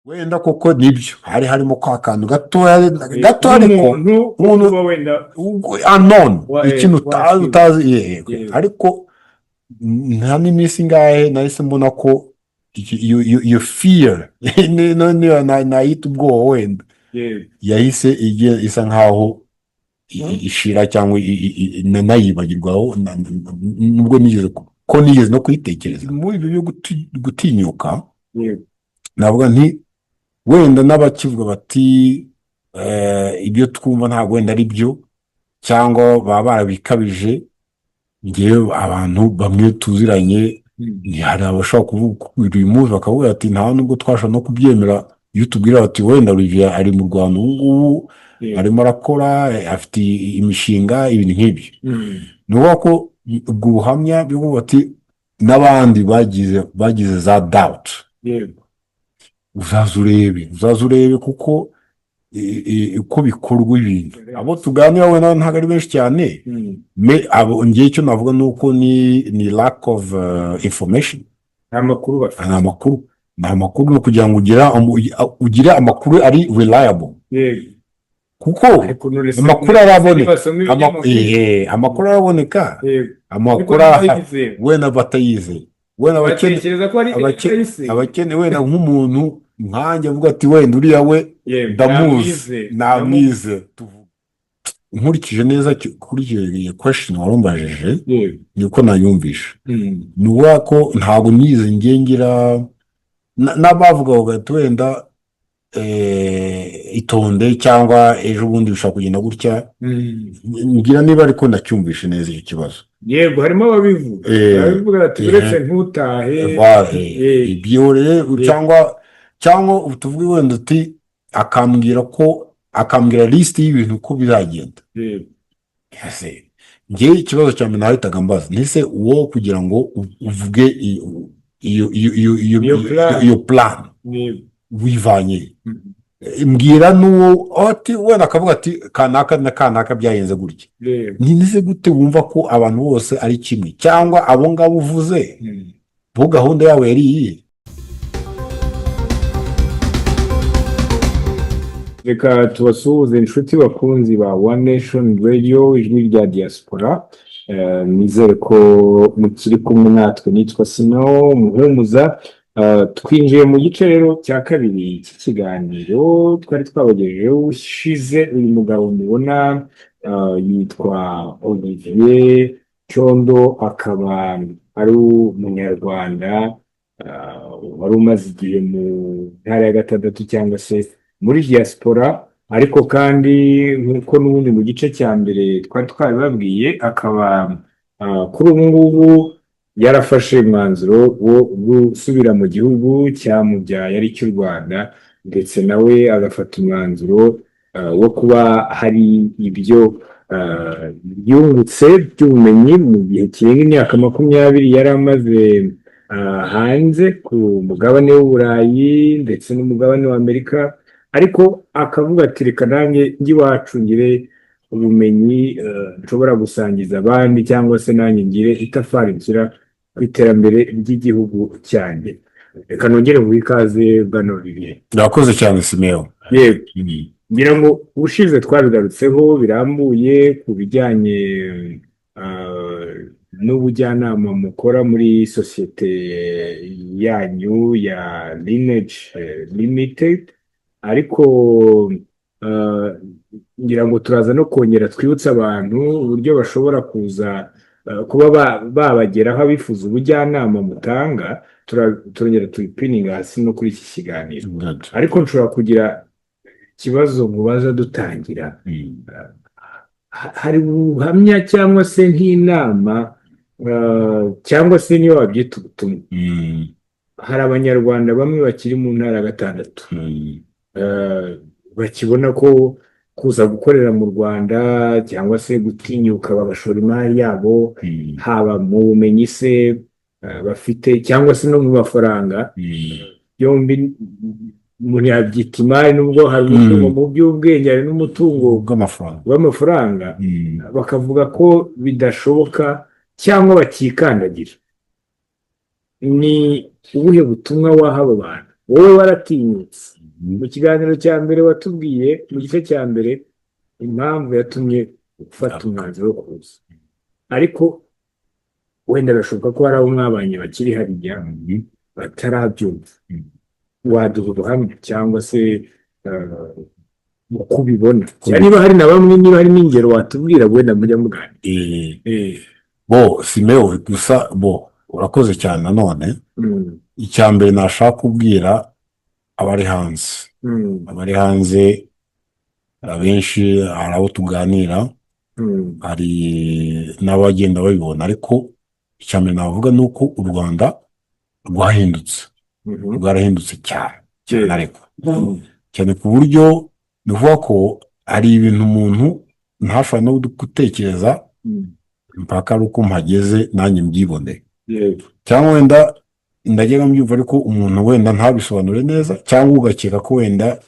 wenda koko nibyo hari harimo kwa kantu gatoya gato ariko umuntu uba wenda unknown ikintu utazi ariko nta n'iminsi ngahe nahise mbona ko iyo fear nayita ubwoba wenda yahise isa nkaho ishira cyangwa nayibagirwaho nubwo nigeze no kuyitekereza muri ibyo byo gutinyuka navuga nti wenda n'abakivuga bati ibyo twumva ntabwo wenda ari byo cyangwa baba barabikabije ngewe abantu bamwe tuziranye hari abashobora kuvuga uyu munsi bakavuga ati nta nubwo twashobora no kubyemera iyo tubwira bati wenda Olivier ari mu Rwanda ubu ngubu arimo arakora afite imishinga ibintu nk'ibyo ni ukuvuga ko ubwo buhamya bwo bati n'abandi bagize za doubt uzaza urebe kuko uko bikorwa ibintu abo tuganira wenda ntabwo ari benshi cyane ngewe icyo navuga ni uko ni lack of information nta makuru no kugira ngo ugire amakuru ari reliable kuko amakuru araboneka amakuru wenda batayizeye wenda abakene wenda nk'umuntu nkanjye avuga ati wenda uriya we ndamuzi namwize nkurikije neza kuri iyo question warumbajije niko nayumvisha ni ukuvuga ko ntabwo nize ngira n'abavuga bagahita wenda itonde cyangwa ejo bundi bishobora kugenda gutya ngira niba ariko ndacyumvishe neza icyo kibazo yego harimo ababivuga ati uretse ntutahe ibyo rero cyangwa tuvuge wenda uti akambwira lisiti y'ibintu uko bizagenda ngewe ikibazo cya mbere nahitaga mbaza ndetse uwo kugira ngo uvuge iyo plan wivanye mbwira n'uwo wenda akavuga ati kanaka na kanaka byagenze gutya ntize gute wumva ko abantu bose ari kimwe cyangwa abo ngabo uvuze bo gahunda yabo yari iyihe? reka tubasuhuze inshuti bakunzi ba One Nation Radio ijwi rya diaspora nizere ko mukiri kumwe natwe nitwa Sino Muhumuza twinjiye mu gice rero cya kabiri cy'ikiganiro twari twabagejejeho ushize uyu mugabo mubona yitwa Olivier Cyondo akaba ari umunyarwanda wari umaze igihe mu ntara ya gatandatu cyangwa se muri diaspora ariko kandi nk'uko n'ubundi mu gice cya mbere twari twabibabwiye akaba kuri ubu ngubu yarafashe umwanzuro wo gusubira mu gihugu cyamubyaye ari cy'u Rwanda ndetse nawe agafata umwanzuro wo kuba hari ibyo yungutse by'ubumenyi mu gihe kirenga imyaka 20 yari amaze hanze ku mugabane w'Uburayi ndetse n'umugabane w'Amerika ariko akavuga ati reka nanjye ngiwacu ngire ubumenyi nshobora gusangiza abandi cyangwa se nanjye ngire itafari nshyira ku iterambere ry'igihugu cyanjye. Reka nongere mu ikaze bwana Olivier. Ndakoze cyane Simeo. Yego. Ngira ngo ushize twabigarutseho birambuye ku bijyanye n'ubujyanama mukora muri sosiyete yanyu ya Lineage Limited ariko ngira ngo turaza no kongera twibutsa abantu uburyo bashobora kuza kuba babageraho abifuza ubujyanama mutanga turongera tubipininga hasi no kuri iki kiganiro ariko nshobora kugira ikibazo mubaza dutangira hari ubuhamya cyangwa se nk'inama cyangwa se niyo wabyita ubutumwa hari abanyarwanda bamwe bakiri mu ntara ya gatandatu bakibona ko kuza gukorera mu Rwanda cyangwa se gutinyuka bagashora imari yabo haba mu bumenyi se bafite cyangwa se no mu mafaranga yombi umuntu yabyita imari nubwo hari umutungo mu by'ubwenge hari n'umutungo w'amafaranga bakavuga ko bidashoboka cyangwa bakikandagira. Ni ubuhe butumwa waha abo bantu? Wowe waratinyutse mu kiganiro cya mbere watubwiye mu gice cya mbere impamvu yatumye ufata umwanzuro wo kuza, ariko wenda birashoboka ko hari abo mwabanye bakiri hariya batarabyumva. Waduha ubuhamya cyangwa se uko ubibona, niba hari na bamwe, niba hari n'ingero watubwira wenda mujya muganira. Simewe gusa urakoze cyane. Nanone icya mbere nashaka kubwira abari hanze abenshi, hari abo tuganira, hari n'abagenda babibona, ariko icya mbere navuga ni uko u Rwanda rwarahindutse cyane ariko cyane ku buryo bivuga ko hari ibintu umuntu ntashobora no gutekereza mpaka ari uko mpageze nanjye mbyibone, cyangwa wenda ndagenda mbyumva ariko umuntu wenda ntabisobanure neza, cyangwa ugakeka ko wenda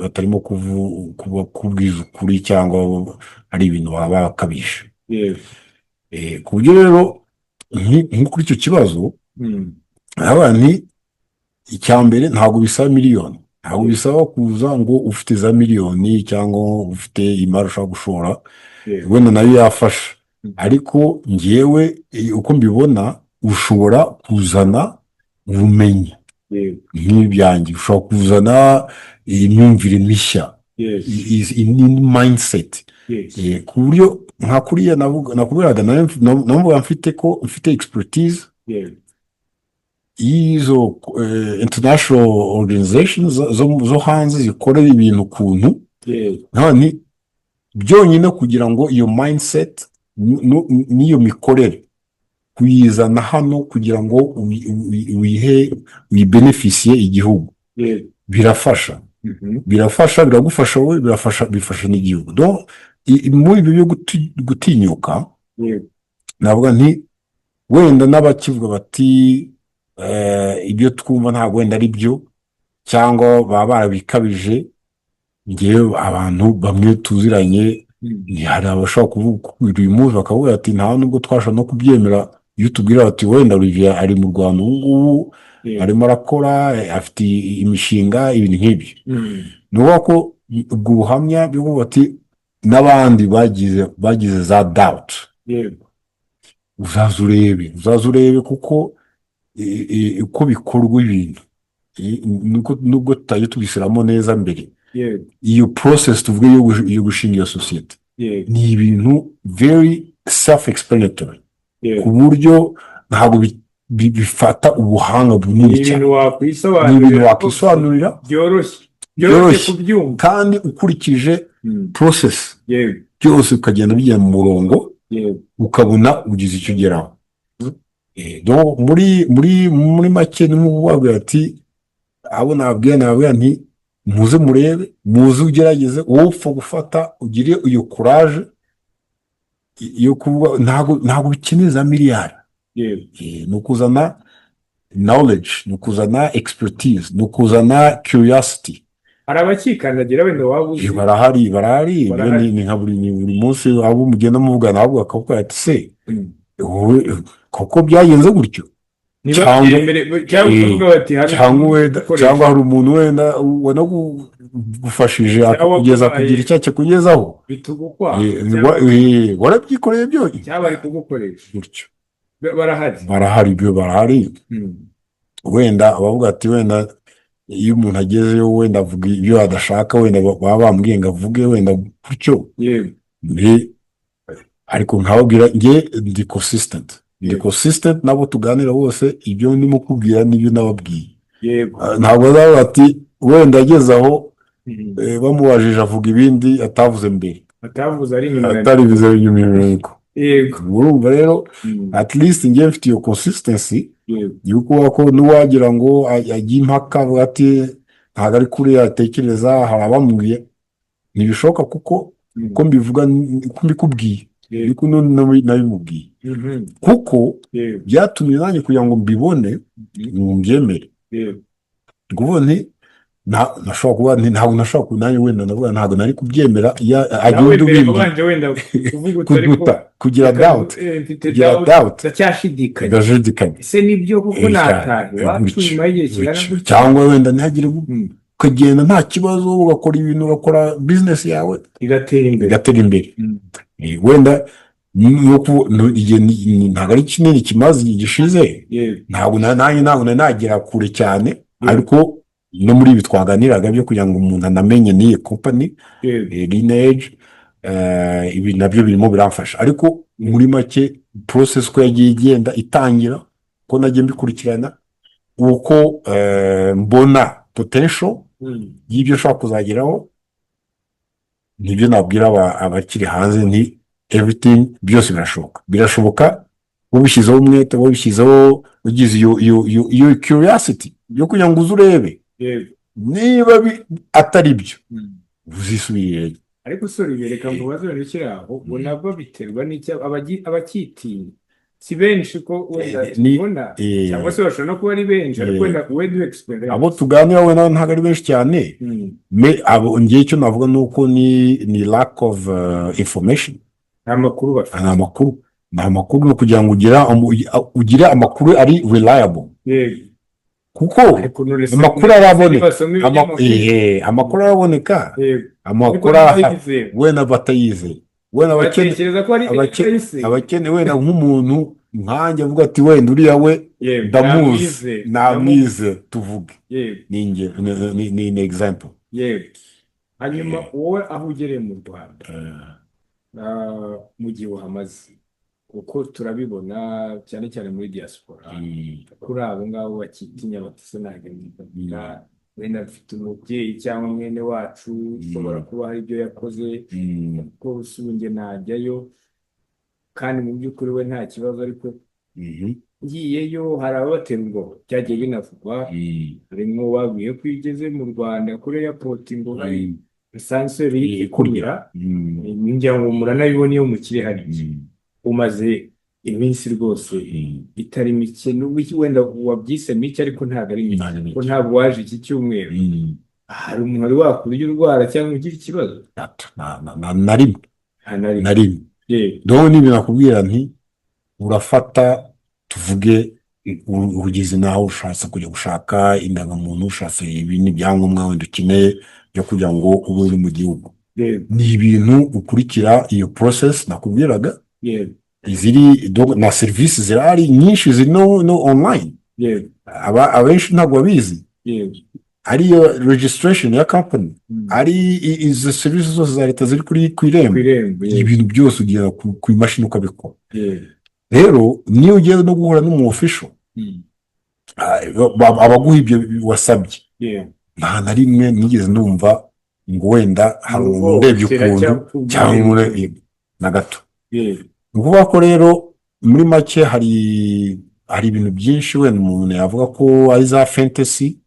atarimo kubwiza ukuri, cyangwa ari ibintu baba bakabisha. Ku buryo rero nko kuri icyo kibazo icya mbere ntabwo bisaba miliyoni, ntabwo bisaba kuza ngo ufite za miliyoni cyangwa ufite imari ushaka gushora, wenda nayo yafasha. Ariko ngewe uko mbibona, ushobora kuzana ubumenyi nk'ibyanjye, ushobora kuzana imyumvire mishya, mindset, ku buryo nka kuriya nakubwiraga navuga mfite expertise y'izo international organizations zo hanze zikorera ibintu ukuntu, none byonyine kugira ngo iyo mindset n'iyo mikorere kuyizana hano kugira ngo wibenefisiye igihugu, birafasha, biragufasha wowe, bifasha n'igihugu. Muri ibi byo gutinyuka, navuga nti wenda n'abakivuga bati ibyo twumva ntabwo wenda ari byo, cyangwa baba barabikabije. Ngewe abantu bamwe tuziranye, hari abashobora kuvuga uyu munsi bakavuga ati nta nubwo twashobora no kubyemera iyo tubwira bati wenda Olivier ari mu Rwanda ubu ngubu arimo arakora, afite imishinga, ibintu nk'ibyo. Ni ukuvuga ko ubwo buhamya byo kuvuga ati n'abandi bagize za doubt, uzaza urebe kuko uko bikorwa ibintu, nubwo tutajya tubisiramo neza mbere, iyo process tuvuge yo gushinga iyo sosiyete ni ibintu very self-explanatory, ku buryo ntabwo bifata ubuhanga bunini cyane, ni ibintu wakwisobanurira byoroshye kubyumva, kandi ukurikije process byose ukagenda bijya mu murongo, ukabona ugize icyo ugeraho. Muri make ni nk'uwabwira ati abo nabwira nti muze murebe, muze ugerageze, wowe upfa gufata, ugire iyo courage yo kuvuga ntabwo bikeneye za miliyari, ni ukuzana knowledge, ni ukuzana expertise, ni ukuzana curiosity. Hari abakikandagira wenda waba uzi, barahari. Ni nka buri munsi abo mugenda muvugana ahubwo bakavuga ati se wowe koko byagenze gutyo, cyangwa hari umuntu wenda wanagufashije kugeza kugira icyo kugezaho, warabyikoreye byonyine cyangwa bari kugukoresha gutyo. barahari. Wenda abavuga ati wenda iyo umuntu agezeyo wenda avuga ibyo adashaka, wenda baba bambwiye ngo avuge wenda gutyo, ariko nkababwira nge ndi consistent nabo tuganira bose, ibyo ndimo kubwira n'ibyo nababwiye. Ntabwo azaba ati wenda ageze aho bamubajije avuga ibindi atavuze mbere, ataribize inyuma. Urumva rero at least nge mfite iyo consistency yuko ko n'uwagira ngo ajye impaka avuga ati ntabwo ari kuri yatekereza, hari abamubwiye ntibishoboka kuko uko mbivuga, uko mbikubwiye ariko nabimubwiye, kuko byatumye nanjye kugira ngo mbibone ngo mbyemere. Ubwo nashobora kuba ntabwo nashobora kuba nanjye wenda navuga ntabwo nari kubyemera iyo nawe agenda mbere ubimbwira wabanje wenda kuvuga utari ko kuduta kugira doubt mfite kugira doubt doubt ndacyashidikanya ndashidikanya ese nibyo kuko nataha iwacu nyuma y'igihe kingana gutya cyangwa wenda ntihagire ukagenda nta kibazo ugakora ibintu ugakora business yawe igatera imbere wenda ntabwo ari kinini kimaze igihe gishize ntabwo nari nagera kure cyane ariko no muri ibi twaganiraga byo kugira ngo umuntu anamenye n'iyi company Lineage ibi nabyo birimo biramfasha ariko muri make process ko yagiye igenda itangira ko nagiye mbikurikirana uko mbona potential y'ibyo ushobora kuzageraho nibyo nabwira abakiri hanze nti everything byose birashoboka ubishyizeho umwete wabishyizeho ugize iyo curiosity yo kugira ngo uze urebe niba atari byo uzisubirire ariko sorry reka mubaze rekere aho ubona bo biterwa n'icyo abakitinya si benshi ko wenda tubona cyangwa se bashobora no kuba ari benshi ariko wenda experience abo tuganira wenda ntabwo ari benshi cyane ngiye icyo navuga ni uko ni lack of information nta makuru bafite nta makuru no kugira ngo ugire amakuru ari reliable kuko amakuru araboneka amakuru wenda batayizeye wenda abakene wenda nk'umuntu nkanjye avuga ati wenda uriya we ndamuzi namwize tuvuge ni example hanyuma wowe aho ugereye mu Rwanda mu gihe uhamaze kuko turabibona cyane cyane muri diaspora kuri abo ngabo bakitinya batise ntaganira wenda mfite umubyeyi cyangwa mwene wacu ushobora kuba hari ibyo yakoze kuko usubunge najyayo kandi mu by'ukuri we nta kibazo ariko ngiyeyo hari ababatera ubwoba byagiye binavugwa harimo babwiye ko igeze mu Rwanda kuri airport ngo hari sanseri ikurira njya ngo muranabibona iyo mukire hari umaze iminsi rwose itari mike wenda wabyise mike ariko ntabwo ari mike ko ntabwo waje iki cyumweru hari umuntu wari wakurya urwara cyangwa ugira ikibazo na rimwe dore n'ibintu nakubwira nti urafata tuvuge ugeze naho ushatse kujya gushaka indangamuntu ushatse ibindi byangombwa wenda ukeneye byo kugira ngo ube uri mu gihugu ni ibintu ukurikira iyo process nakubwiraga iziri na serivisi zirahari nyinshi ziri no online abenshi ntabwo babizi ariyo registration ya company ari izo serivisi zose za leta ziri ku irembo ibintu byose ugera ku imashini ukabikora rero niyo ugiye no guhura n'umu official abaguha ibyo wasabye nta na rimwe nigeze ndumva ngo wenda hari umuntu urebye ukuntu cyangwa na gato ni ukuvuga ko rero muri make hari ibintu byinshi wenda umuntu yavuga ko ari za fantasy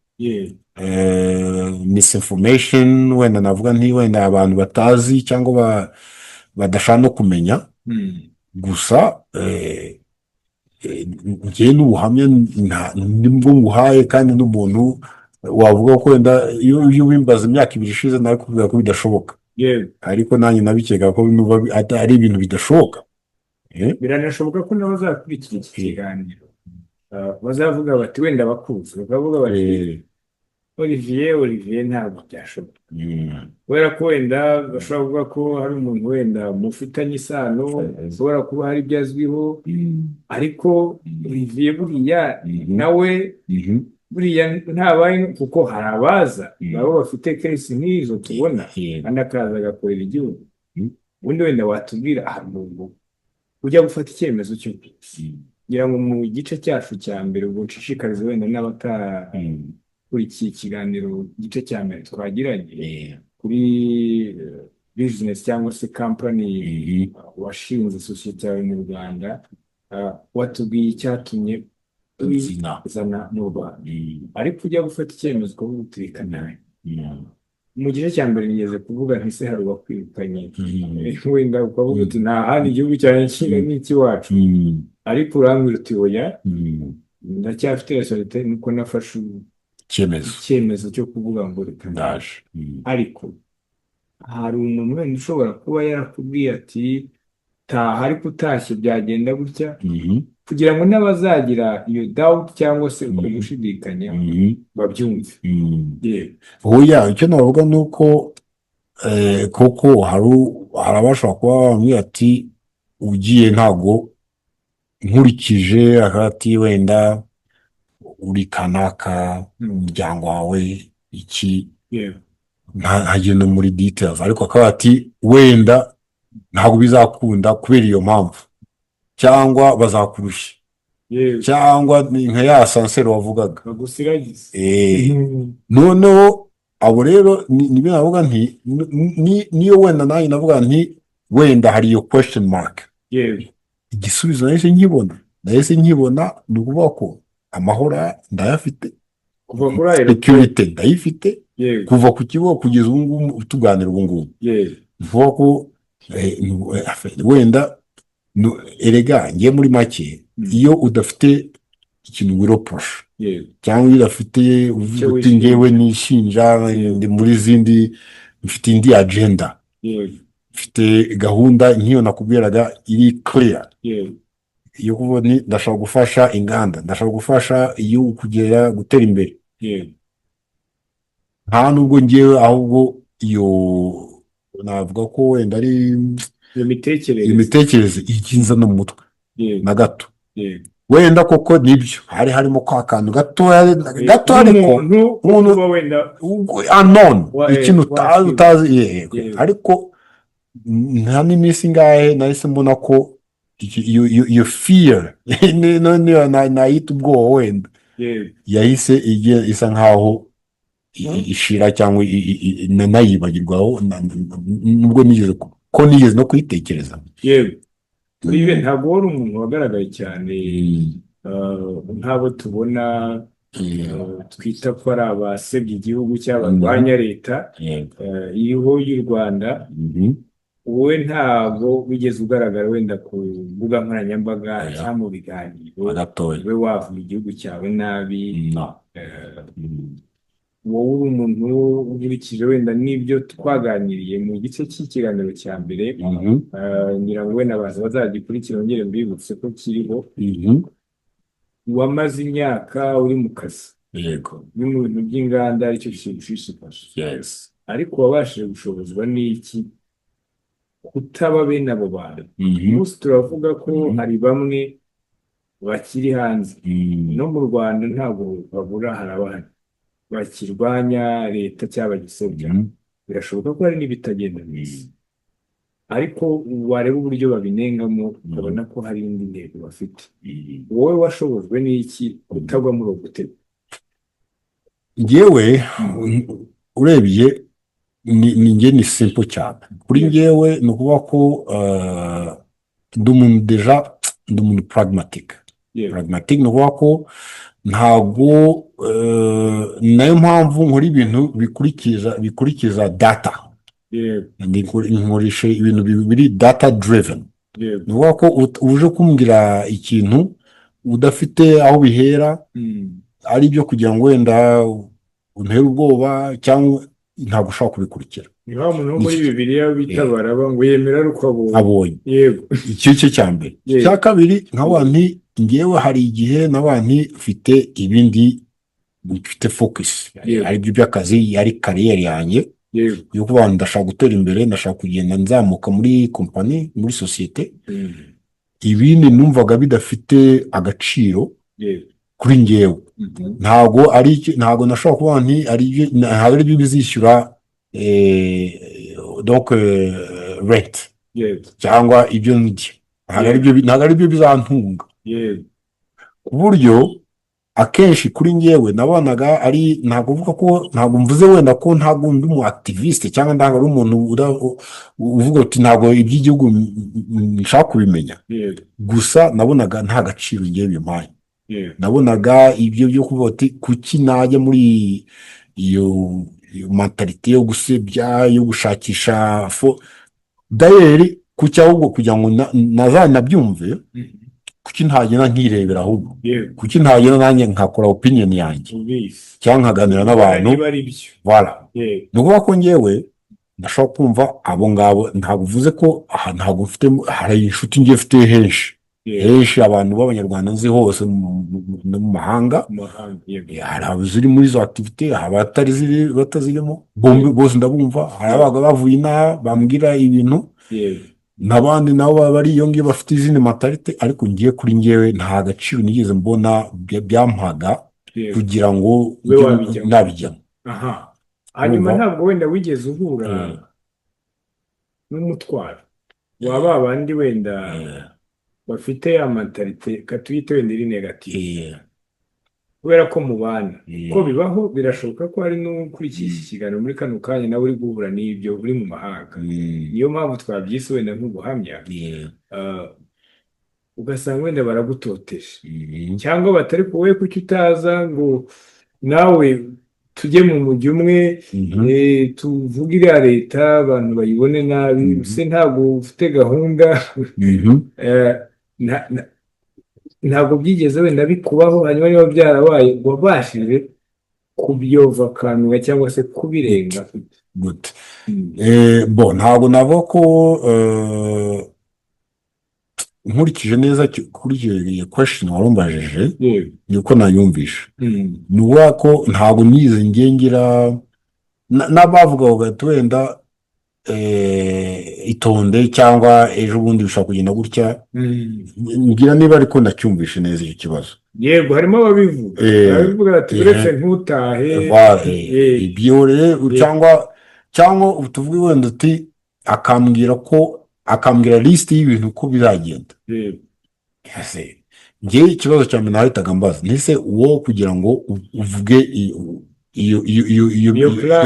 misinformation wenda navuga nti wenda abantu batazi cyangwa badashaka no kumenya gusa ngiye n'ubuhamya nibwo nguhaye kandi n'umuntu wavuga ko wenda iyo wimbaza imyaka 2 ishize nawe kuvuga ko bidashoboka ariko nanjye nabikeka ko ari ibintu bidashoboka biranashoboka ko nabo bazakurikira iki kiganiro bazavuga bati wenda bakuze bakavuga bati Olivier ntabwo byashoboka kubera ko wenda bashobora kuvuga ko hari umuntu wenda mufitanye isano ushobora kuba hari ibyo azwiho ariko Olivier buriya nawe buriya ntabaye kuko hari abaza baba bafite case nk'izo tubona kandi akaza agakorera igihugu ubundi wenda watubwira ahantu ujya gufata icyemezo cyo kugira ngo mu gice cyacu cya mbere ubwo nshishikarize wenda n'abata kuri iki kiganiro gice cya mbere twagiranye kuri business cyangwa se company washinze sosiyete yawe mu Rwanda watubwiye icyatumye zana mu Rwanda ariko ujya gufata icyemezo ko gutirikana mu gice cya mbere nigeze kuvuga nti se hari uwakwirukanye wenda ukavuga uti nta handi igihugu cyawe n'ikiwacu ariko urambwira uti oya ndacyafite resolution nuko nafashe icyemezo cyo kuvuga ngo reka ndaje. Ariko hari umuntu wenda ushobora kuba yarakubwiye ati taha, ariko utashye byagenda gutya, kugira ngo n'abazagira iyo doubt cyangwa se uko gushidikanya babyumve. Oya, icyo navuga ni uko koko hari abashobora kuba bamubwira ati ugiye ntabwo nkurikije hagati wenda uri kanaka umuryango wawe iki ntagenda muri details, ariko akaba ati wenda ntabwo bizakunda kubera iyo mpamvu, cyangwa bazakurusha, cyangwa nka ya sanseri wavugaga noneho abo rero nibyo navuga nti niyo wenda nanjye navuga nti wenda hari iyo question mark, igisubizo nahise nkibona ni ukuvuga ko amahoro ndayafite, security ndayifite, kuva ku kigo kugeza ubu ngubu tuganira ubu ngubu, bivuga ko wenda erega ngiye muri make, iyo udafite ikintu wiroposha cyangwa iyo udafite uti ngewe nishinja ndi muri zindi, mfite indi agenda, mfite gahunda nk'iyo nakubwiraga iri clear, iyo kuvuga ni ndashaka gufasha inganda, ndashaka gufasha iyo gutera imbere, nta nubwo ngewe ahubwo iyo navuga ko wenda ari imitekerereze ikinza no mu mutwe na gato, wenda koko nibyo hari harimo kwa kantu gato ariko umuntu wenda unknown, ikintu utazi, ariko nta n'iminsi ngahe nahise mbona ko iyo fear nayita ubwoba wenda yahise isa nkaho ishira cyangwa nayibagirwaho, nubwo nigeze no kuyitekereza. Yewe ntabwo wari umuntu wagaragaye cyane nk'abo tubona twita ko ari abasebya igihugu cy'abarwanya leta iriho y'u Rwanda. Wowe ntabwo wigeze ugaragara wenda ku mbuga nkoranyambaga cyangwa mu biganiro we wavuga igihugu cyawe nabi. Wowe uri umuntu nkurikije wenda n'ibyo twaganiriye mu gice cy'ikiganiro cya mbere, ngira ngo wenda abantu bazagikurikira bongere mbibutse ko kiriho, wamaze imyaka uri mu kazi uri mu bintu by'inganda, aricyo kintu ushishikaje, ariko wabashije gushobozwa n'iki kutaba bene abo bantu? Umunsi turavuga ko hari bamwe bakiri hanze, no mu Rwanda ntabwo babura, harabahari bakirwanya leta cyangwa bagisebya, birashoboka ko hari n'ibitagenda neza, ariko wareba uburyo babinengamo ukabona ko hari indi ntego bafite. Wowe washobojwe n'iki utagwa muri uwo gutego? Njyewe urebye ni simple cyane kuri njyewe, ni ukuvuga ko ndi umuntu pragmatic, ni ukuvuga ko ntabwo nayo mpamvu nkora ibintu bikurikiza data, nkoresha ibintu biri data driven. Ni ukuvuga ko uje kumbwira ikintu udafite aho bihera, ari byo kugira ngo wenda untere ubwoba cyangwa ntabwo ushobora kubikurikira. Ni wa muntu wo muri Bibiliya bita Baraba ngo yemera ari uko abonye. Yego, icyo cya mbere. Icya kabiri, nk'abantu ngewe hari igihe n'abantu mfite ibindi, mfite focus, ari byo by'akazi, ari kariyeri yanjye, yo kuba ndashaka gutera imbere, ndashaka kugenda nzamuka muri kompani, muri sosiyete. Ibindi numvaga bidafite agaciro kuri ngewe, ntabwo nashobora kuba ntabwo ari byo bizishyura donc rent cyangwa ibyo ndya, ntabwo ari byo bizantunga, ku buryo akenshi kuri ngewe nabonaga ari, ntabwo mvuze wenda ko ntabwo ndi umu activiste cyangwa ntabwo ari umuntu uvuga uti ntabwo iby'igihugu nshaka kubimenya, gusa nabonaga nta gaciro ngewe bimpaye. Nabonaga ibyo byo kuvuga ati kuki najya muri iyo mentalite yo gusebya, yo gushakisha dayeri kuki, ahubwo kugira ngo nazanabyumve kuki ntagenda nkirebera ahubwo yego kuki ntagenda nanjye nkakora opinion yanjye ubizi cyangwa nkaganira n'abantu niba ari byo voilà yego ni ukuvuga ko njyewe ndashobora kumva abo ngabo ntabwo uvuze ko aha ntabwo mfite hari inshuti ngiye mfite henshi henshi abantu b'abanyarwanda nzi hose no mu mahanga mu mahanga yego hari abaziri muri izo activité hari batazirimo bombi bose ndabumva hari abaga bavuye inaha bambwira ibintu yego n'abandi nabo bari iyo ngiyo bafite izindi matarite ariko ngiye kuri njyewe nta gaciro nigeze mbona byampaga yego kugira ngo ube wabijyamo nabijyamo aha hanyuma Urumva? ntabwo wenda wigeze uhura n'umutwaro waba abandi wenda bafite ya mentalite katuyite wenda iri negative kubera ko mubana ko bibaho birashoboka ko hari n'ukurikiye iki kiganiro muri kano kanya nawe uri guhura n'ibyo uri mu mahanga niyo mpamvu twabyise wenda nk'ubuhamya ugasanga wenda baragutoteje cyangwa batari wowe kuki utaza ngo nawe tujye mu mujyi umwe tuvuge iriya leta abantu bayibone nabi use ntabwo ufite gahunda ntabwo byigeze wenda bikubaho hanyuma niba byarabaye wabashije kubyovakanura cyangwa se kubirenga ntabwo navuga ko nkurikije neza kuri iyo question warumbajije niko nayumvisha ni ukuvuga ko ntabwo nize ngengera n'abavuga bagahita wenda itonde cyangwa ejo bundi bishobora kugenda gutya ngira niba ariko nacyumvishe neza icyo kibazo yego harimo ababivuga bati uretse ntutahe ibyo rero cyangwa tuvuge wenda uti akambwira lisiti y'ibintu uko bizagenda njyewe ikibazo cya mbere nahitaga mbaza ndetse uwo kugira ngo uvuge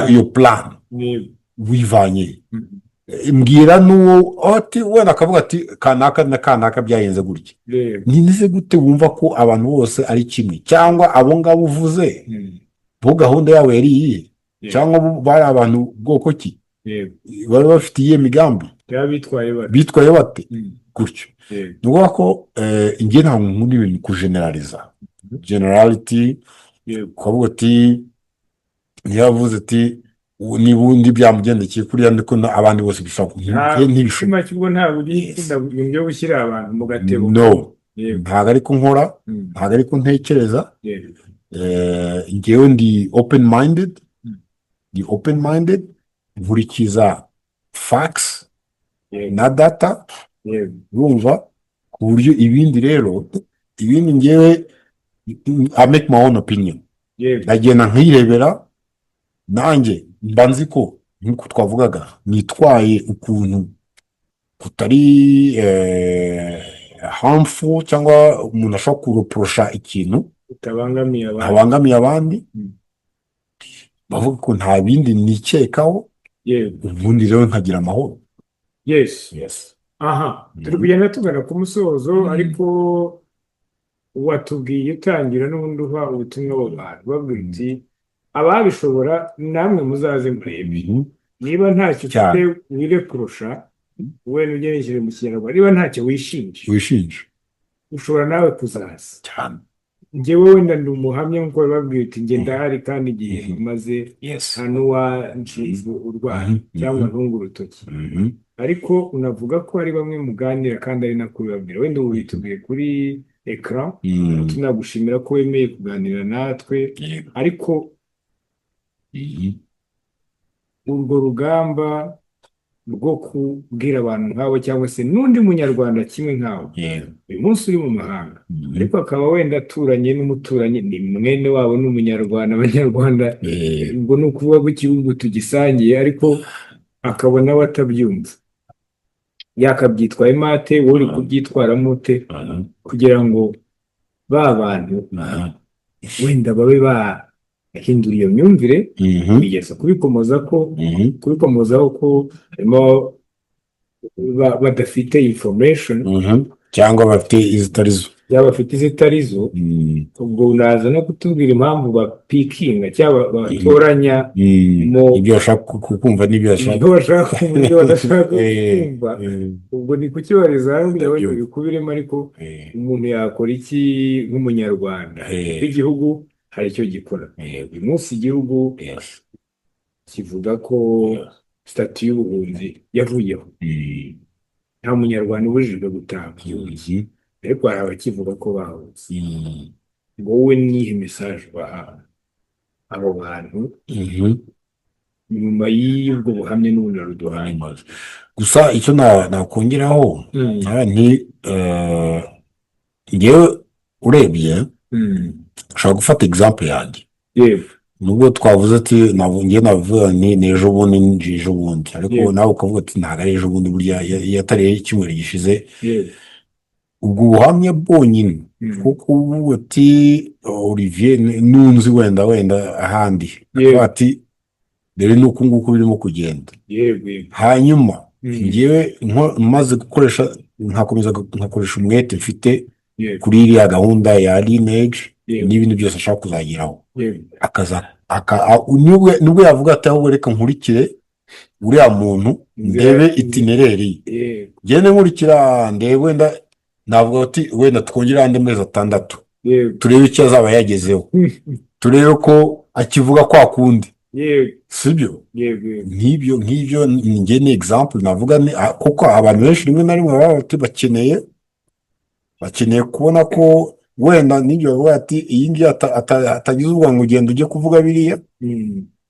iyo plan wivanye mbwira n'uwo wenda akavuga ati kanaka na kanaka byagenze gutya ntize gute wumva ko abantu bose ari kimwe cyangwa abo ngabo uvuze bo gahunda yabo yari iyihe cyangwa bari abantu bwoko ki bari bafite iyihe migambi bitwaye bate gutyo ni ukuvuga ko njye nta nkunda ibintu kujeneraliza generality ukavuga ati ntiyavuze ati niba undi byamugendekeye kuriya ndiko abandi bose bishobora ntibishobora cyubwo ntabwo ibintu byo gushyira abantu mu gatebo ntabwo ariko nkora ntabwo ariko ntekereza njyewe ndi open minded nkurikiza facts na data urumva ku buryo ibindi rero njyewe I make my own opinion ndagenda nkirebera nanjye mba nzi ko nk'uko twavugaga nitwaye ukuntu kutari harmful cyangwa umuntu ashobora kureprosha ikintu utabangamiye abandi bavuga ko nta bindi nikekaho ubundi rero nkagira amahoro aha turi kugenda tugana ku musozo ariko watubwiye utangira n'ubundi uha ubutumwa abo bantu babwira uti ababishobora namwe muzaze murebe niba ntacyo ufite wire kurusha wenda ugenekereje mu kinyarwanda niba ntacyo wishinja ushobora nawe kuzaza cyane njyewe wenda ndi umuhamya nk'uko bababwira uti njye ndahari kandi igihe maze nta n'uwanshinzwe urwaye cyangwa ntunga urutoki ariko unavuga ko hari bamwe muganira kandi ari nako bibabwira wenda ubu bituguye kuri ekara tunagushimira ko wemeye kuganira natwe ariko urwo rugamba rwo kubwira abantu nk'abo cyangwa se n'undi munyarwanda kimwe nk'abo uyu munsi uri mu mahanga ariko akaba wenda aturanye n'umuturanyi ni mwene wabo n'umunyarwanda abanyarwanda ubwo ni ukuvuga ko igihugu tugisangiye ariko akabona we atabyumva yakabyitwaye mate wowe uri kubyitwaramo ute kugira ngo ba bantu wenda babe bahindura iyo myumvire bigeza kubikomozaho ko harimo badafite information cyangwa bafite izitarizo yaba afite izitarizo ubwo unaza no kutubwira impamvu bapikinga cyangwa batoranya ibyo bashaka kumva n'ibyo ibyo bashaka kumva ibyo badashaka kumva ubwo ni kukibariza kugira ngo bikubiremo ariko umuntu yakora iki nk'umunyarwanda igihugu hari icyo gikora uyu munsi igihugu kivuga ko sitati y'ubuhunzi yavuyeho nta munyarwanda ubujijwe gutaha mu gihugu ariko hari abakivuga ko bahunze wowe nihe mesaje baha abo bantu nyuma y'ubwo buhamya n'ubundi ruduhaye gusa icyo nakongeraho nti ngewe urebye ushobora gufata example yanjye nubwo twavuze ati ngiye navuga ni ejo bundi n'ejo bundi ariko nawe ukavuga ati ntabwo ari ejo bundi burya yatariye icyumweru gishize ubwo buhamya bwonyine kuko ubu ati Olivier nunzi wenda ahandi ati dore nuko nguko birimo kugenda hanyuma ngewe maze gukoresha nkakoresha umwete mfite kuri iriya gahunda ya lineage n'ibindi byose ashaka kuzageraho nubwo yavuga ati aho reka nkurikire uriya muntu ndebe itinereri ngende nkurikira ndebe wenda navuga ati wenda twongere andi mezi 6 turebe icyo azaba yagezeho turebe ko akivuga kwa kundi sibyo nk'ibyo njye ni example navuga kuko abantu benshi rimwe na rimwe baba bakeneye kubona ko wenda n'ibyo bavuga ati iyi ngiyi atagize ngo ugenda ujye kuvuga biriya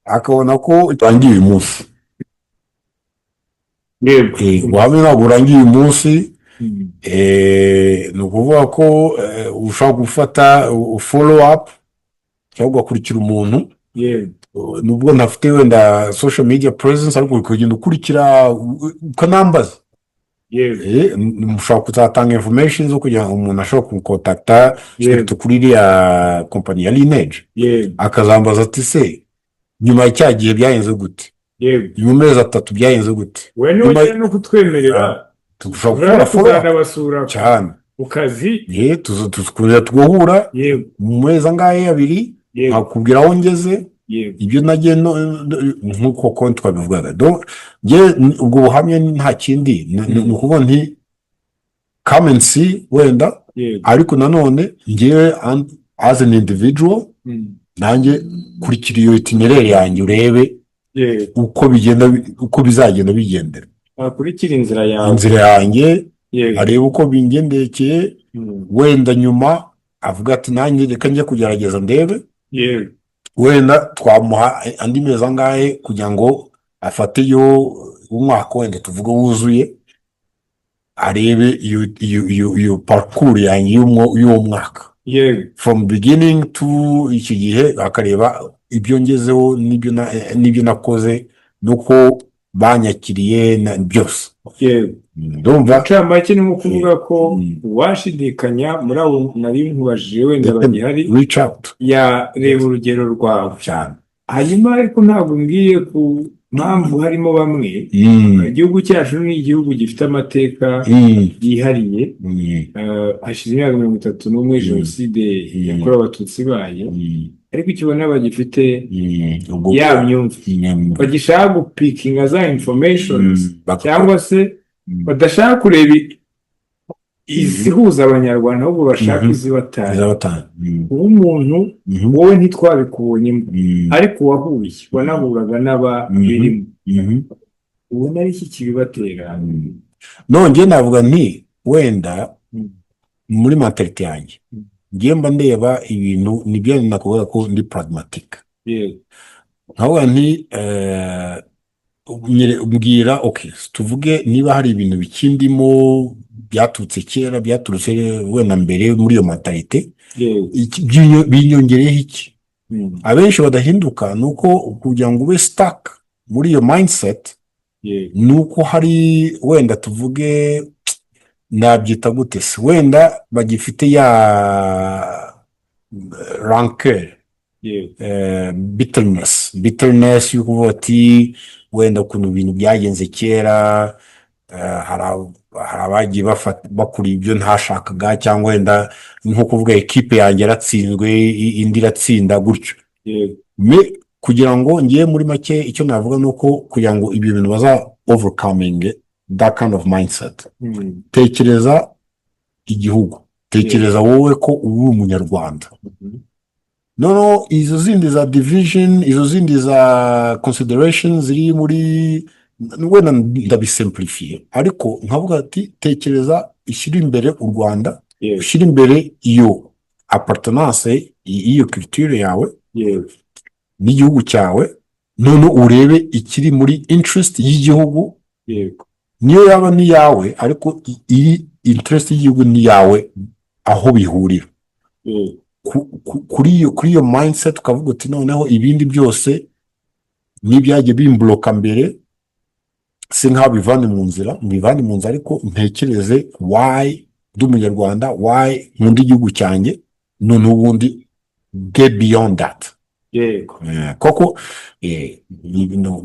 akabona ko utangiye uyu munsi ubuhamya ntabwo urangiye uyu munsi ni ukuvuga ko ushobora gufata follow up cyangwa ugakurikira umuntu nubwo ntafite wenda social media presence ariko ukagenda ukurikira ukanambaza mushobora kuzatanga information zo kugira ngo umuntu ashobora kumukontakta kuri iriya kompani ya lineage akazambaza ati se nyuma y'icya gihe byagenze gute mu mezi 3 byagenze gute nyuma no kutwemerera tushobora kuzanabasura cyane ukazi tuzakuza tugahura mu mezi angahe abiri akubwira aho ngeze ibyo nagiye nk'uko konti twabivugaga ubwo buhamya nta kindi ni ukuvuga nti come and see wenda ariko nanone ngewe as an individual nanjye kurikira iyo itinereri yanjye urebe uko bizagenda bigendera akurikira inzira yanjye arebe uko bingendekeye wenda nyuma avuga ati nanjye reka njye kugerageza ndebe wenda twamuha andi mezi angahe kugira ngo afate umwaka wenda tuvuga wuzuye arebe iyo parcours yanjye y'uwo mwaka from beginning to iki gihe akareba ibyo ngezeho n'ibyo nakoze nuko banyakiriye byose ndumva make ni nko kuvuga ko washidikanya muri abo nari nkubajije wenda bagihari yareba urugero rwawe cyane hanyuma ariko ntabwo ngiye ku mpamvu harimo bamwe igihugu cyacu ni igihugu gifite amateka yihariye hashize imyaka 31 jenoside yakorewe abatutsi bayo ariko ikibona bagifite ya myumvire bagishaka gupikinga za informations cyangwa se badashaka kureba izihuza abanyarwanda ahubwo bashaka izibatanya umuntu wowe ntitwabikubonyemo ariko wahuye wanahuraga n'ababirimo ubona ari iki kibibatera nongeye navuga nti wenda muri mentalite yanjye ngiye mba ndeba ibintu nibyo nakuvuga ko ndi pragmatic nkavuga nti umbwira tuvuge niba hari ibintu bikindimo byaturutse kera byaturutse wenda mbere muri iyo mentalite binyongereho iki abenshi badahinduka nuko kugira ngo ube stuck muri iyo mindset nuko hari wenda tuvuge nabyita gute se wenda bagifite ya rancœur bitterness y'ukuvuga ati wenda ukuntu ibintu byagenze kera hari abagiye bakura ibyo ntashakaga, cyangwa wenda nko kuvuga ekipe yanjye yaratsinzwe, indi iratsinda gutyo. yego, Kugira ngo ngiye muri make icyo navuga ni uko kugira ngo ibyo bintu baza overcoming that kind of mindset, tekereza igihugu, tekereza wowe ko uri umunyarwanda. Noneho izo zindi za division, izo zindi za consideration ziri muri, wenda ndabisimplifiye, ariko nkavuga ati tekereza, ishyira imbere u Rwanda, yego, ushyira imbere iyo appartenance, iyo culture yawe yego, n'igihugu cyawe, none urebe ikiri muri interest y'igihugu, yego, niyo yaba n'iyawe, ariko iyi interest y'igihugu n'iyawe aho bihurira. yego, Kuri iyo mindset ukavuga uti noneho ibindi byose n'ibyagiye bimbloka mbere si nkaho bivane mu nzira, mbivane mu nzira, ariko ntekereze why ndi umunyarwanda, why nkunda igihugu cyanjye, none ubundi get beyond that. yego, koko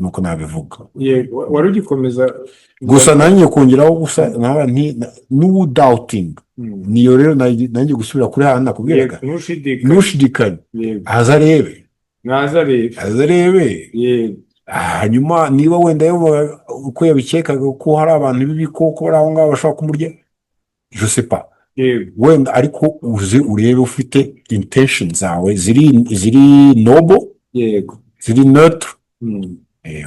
nuko nabivuga. yego. Wari ugikomeza Gusa nanjye kongeraho gusa no doubting, niyo rero nanjye gusubira kuri hano nakubwiraga, ntushidikanye, aza arebe, naza arebe, yego, hanyuma niba wenda uko yabikekaga ko hari abantu b'ibikoko bari aho ngaho bashobora kumurya, je sais pas, wenda, ariko uze urebe ufite intention zawe ziri noble, yego, ziri neutre,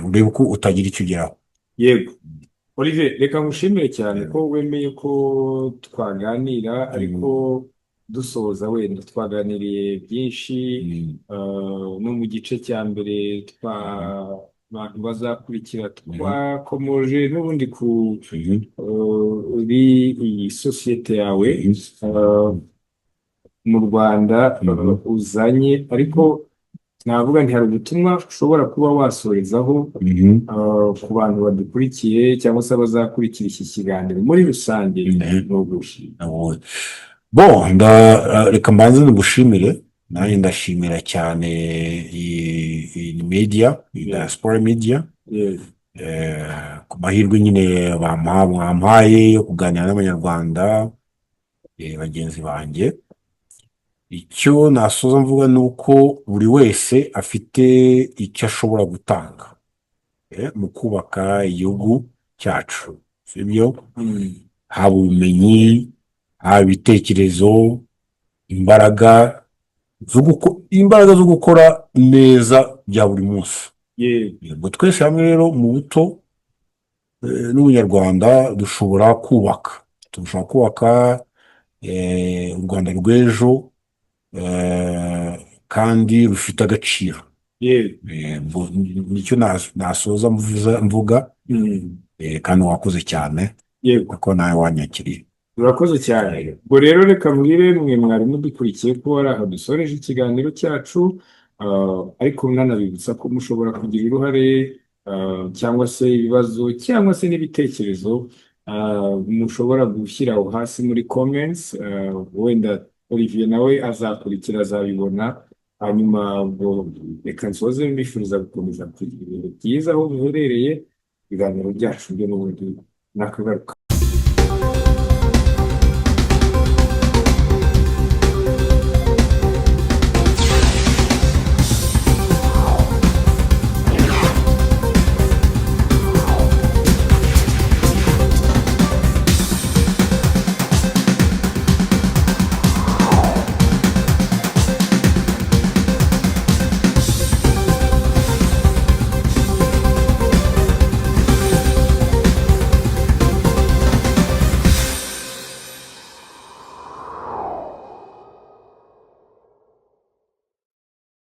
urebe ko utagira icyo ugeraho. yego. Olivier, reka ngushimire cyane ko wemeye ko twaganira, ariko dusoza wenda twaganiriye byinshi, no mu gice cya mbere abantu bazakurikira twakomoje n'ubundi kuri iyi sosiyete yawe mu Rwanda uzanye, ariko navuga nti hari ubutumwa ushobora kuba wasorezaho ku bantu badukurikiye cyangwa se abazakurikira iki kiganiro muri rusange. Reka mbanze ngushimire, nanjye ndashimira cyane iyi media, iyi diaspora media, ku mahirwe nyine bampaye yo kuganira n'abanyarwanda bagenzi banjye. Icyo nasoza mvuga ni uko buri wese afite icyo ashobora gutanga mu kubaka igihugu cyacu, sibyo? Haba ubumenyi, haba ibitekerezo, imbaraga zo gukora neza bya buri munsi. Yego, twese hamwe rero mu buto n'ubunyarwanda dushobora kubaka u Rwanda rw'ejo, kandi rufite agaciro. Nicyo nasoza mvuga, kandi wakoze cyane kuko nawe wanyakiriye. Urakoze cyane. Ubwo rero reka mbwire mwe mwari mudukurikiye ko ari aha dusoreje ikiganiro cyacu, ariko nanabibutsa ko mushobora kugira uruhare, cyangwa se ibibazo cyangwa se n'ibitekerezo, mushobora gushyira aho hasi muri comments. Wenda Olivier nawe azakurikira, azabibona, hanyuma ubwo reka nsoze mbifuriza gukomeza kugira ibintu byiza aho muherereye. Ibiganiro byacu byo n'ubundi nakagaruka.